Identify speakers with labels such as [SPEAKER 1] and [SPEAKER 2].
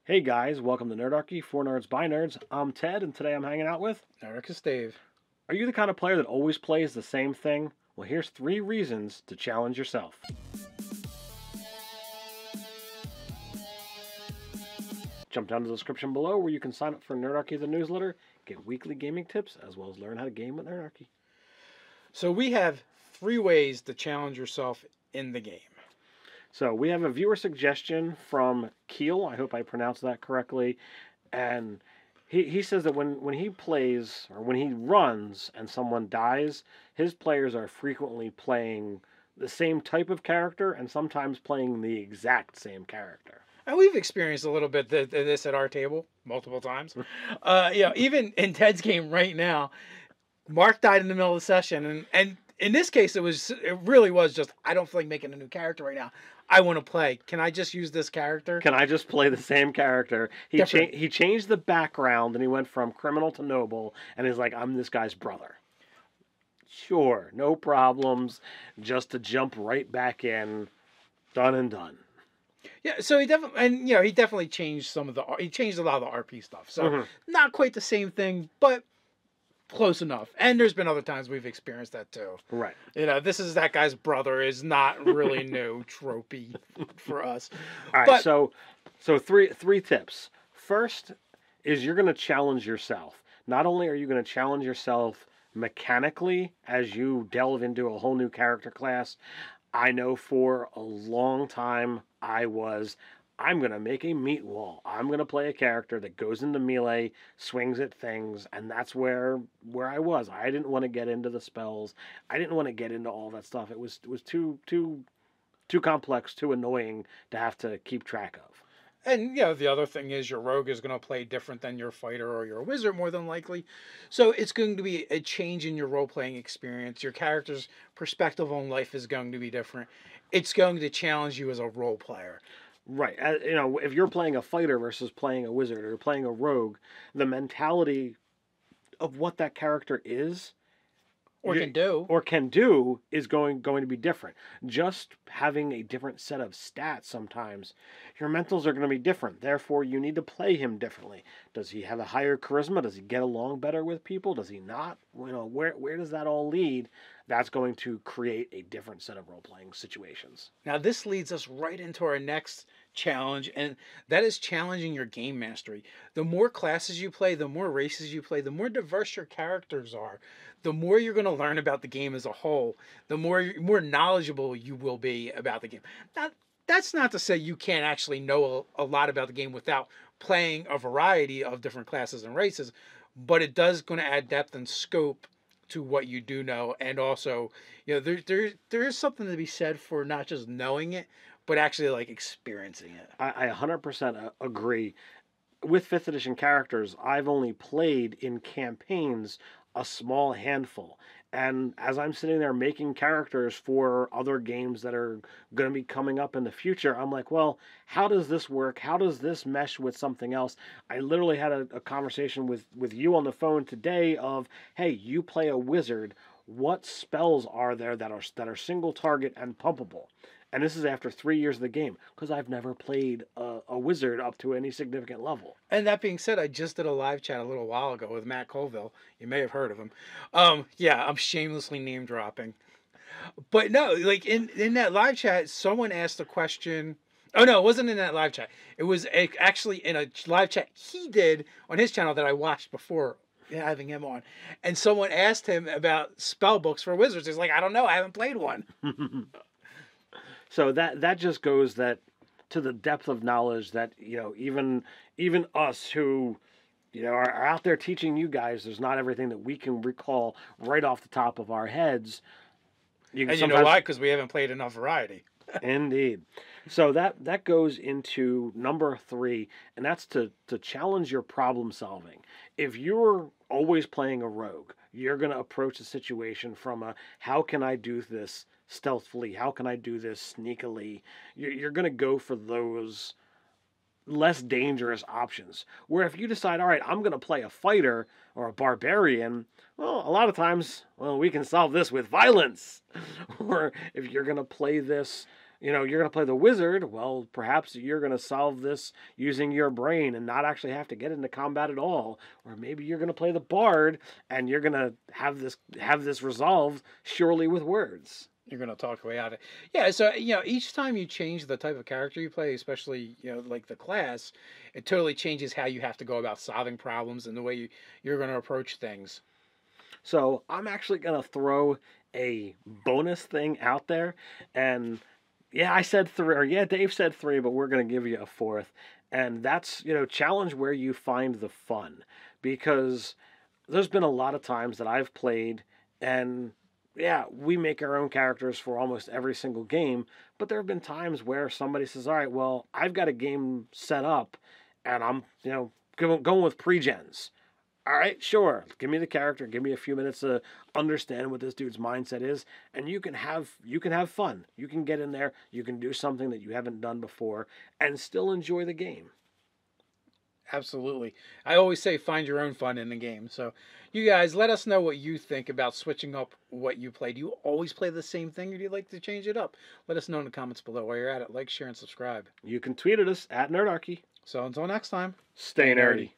[SPEAKER 1] Hey guys, welcome to Nerdarchy, for nerds by nerds. I'm Ted, and today I'm hanging out with.
[SPEAKER 2] Nerdarchy Dave.
[SPEAKER 1] Are you the kind of player that always plays the same thing? Well, here's 3 reasons to challenge yourself. Jump down to the description below where you can sign up for Nerdarchy the newsletter, get weekly gaming tips, as well as learn how to game with Nerdarchy.
[SPEAKER 2] So we have 3 ways to challenge yourself in the game.
[SPEAKER 1] So we have a viewer suggestion from Keel. I hope I pronounced that correctly. And he says that when he plays or when he runs and someone dies, his players are frequently playing the same type of character and sometimes playing the exact same character.
[SPEAKER 2] And we've experienced a little bit this at our table multiple times. Even in Ted's game right now, Mark died in the middle of the session, and in this case, it really was just, I don't feel like making a new character right now. I want to play. Can I just use this character?
[SPEAKER 1] Can I just play the same character? He changed the background and he went from criminal to noble, and he's like, I'm this guy's brother. Sure, no problems. Just to jump right back in, done and done.
[SPEAKER 2] Yeah, so he definitely changed he changed a lot of the RP stuff. So not quite the same thing, but close enough. And there's been other times we've experienced that too.
[SPEAKER 1] Right.
[SPEAKER 2] This is that guy's brother is not really new tropey for us.
[SPEAKER 1] All right, so three tips. First is you're going to challenge yourself. Not only are you going to challenge yourself mechanically as you delve into a whole new character class, I know for a long time I'm going to make a meat wall. I'm going to play a character that goes into melee, swings at things, and that's where I was. I didn't want to get into the spells. I didn't want to get into all that stuff. It was too complex, too annoying to have to keep track of.
[SPEAKER 2] And the other thing is your rogue is going to play different than your fighter or your wizard more than likely. So it's going to be a change in your role-playing experience. Your character's perspective on life is going to be different. It's going to challenge you as a role player.
[SPEAKER 1] Right. If you're playing a fighter versus playing a wizard or playing a rogue, the mentality of what that character is can do is going to be different. Just having a different set of stats sometimes, your mentals are going to be different. Therefore, you need to play him differently. Does he have a higher charisma? Does he get along better with people? Does he not? Where does that all lead? That's going to create a different set of role-playing situations.
[SPEAKER 2] Now, this leads us right into our next challenge, and that is challenging your game mastery. The more classes you play, the more races you play, the more diverse your characters are, the more you're going to learn about the game as a whole, the more knowledgeable you will be about the game. Now, that's not to say you can't actually know a lot about the game without playing a variety of different classes and races, but it does going to add depth and scope to what you do know. And also, there is something to be said for not just knowing it, but actually like experiencing it.
[SPEAKER 1] I 100% agree. With 5th edition characters, I've only played in campaigns a small handful. And as I'm sitting there making characters for other games that are going to be coming up in the future, I'm like, well, how does this work? How does this mesh with something else? I literally had a conversation with you on the phone today of, hey, you play a wizard. What spells are there that are single target and pumpable? And this is after 3 years of the game, because I've never played a wizard up to any significant level.
[SPEAKER 2] And that being said, I just did a live chat a little while ago with Matt Koval. You may have heard of him. I'm shamelessly name dropping. But no, like in that live chat, someone asked a question. Oh, no, it wasn't in that live chat. It was actually in a live chat he did on his channel that I watched before having him on. And someone asked him about spell books for wizards. He's like, I don't know. I haven't played one.
[SPEAKER 1] So that just goes to the depth of knowledge that even us who are out there teaching you guys, there's not everything that we can recall right off the top of our heads.
[SPEAKER 2] You know why? Because we haven't played enough variety.
[SPEAKER 1] Indeed. So that goes into number 3, and that's to challenge your problem solving. If you're always playing a rogue, you're going to approach the situation from a, how can I do this stealthily? How can I do this sneakily? You're going to go for those less dangerous options. Where if you decide, all right, I'm going to play a fighter or a barbarian, well, a lot of times, we can solve this with violence. Or if you're going to play this You're going to play the wizard. Well, perhaps you're going to solve this using your brain and not actually have to get into combat at all. Or maybe you're going to play the bard and you're going to have this resolved surely with words.
[SPEAKER 2] You're going to talk your way out of it. Yeah, so, each time you change the type of character you play, especially, like the class, it totally changes how you have to go about solving problems and the way you're going to approach things.
[SPEAKER 1] So I'm actually going to throw a bonus thing out there. And yeah, I said three, or yeah, Dave said three, but we're going to give you a fourth. And that's, challenge where you find the fun. Because there's been a lot of times that I've played and yeah, we make our own characters for almost every single game, but there have been times where somebody says, "All right, well, I've got a game set up, and I'm, going with pre-gens. All right, sure. Give me the character. Give me a few minutes to understand what this dude's mindset is, and you can have fun. You can get in there. You can do something that you haven't done before, and still enjoy the game."
[SPEAKER 2] Absolutely. I always say find your own fun in the game. So, you guys, let us know what you think about switching up what you play. Do you always play the same thing or do you like to change it up? Let us know in the comments below. While you're at it, like, share, and subscribe.
[SPEAKER 1] You can tweet at us at Nerdarchy.
[SPEAKER 2] So, until next time,
[SPEAKER 1] Stay nerdy.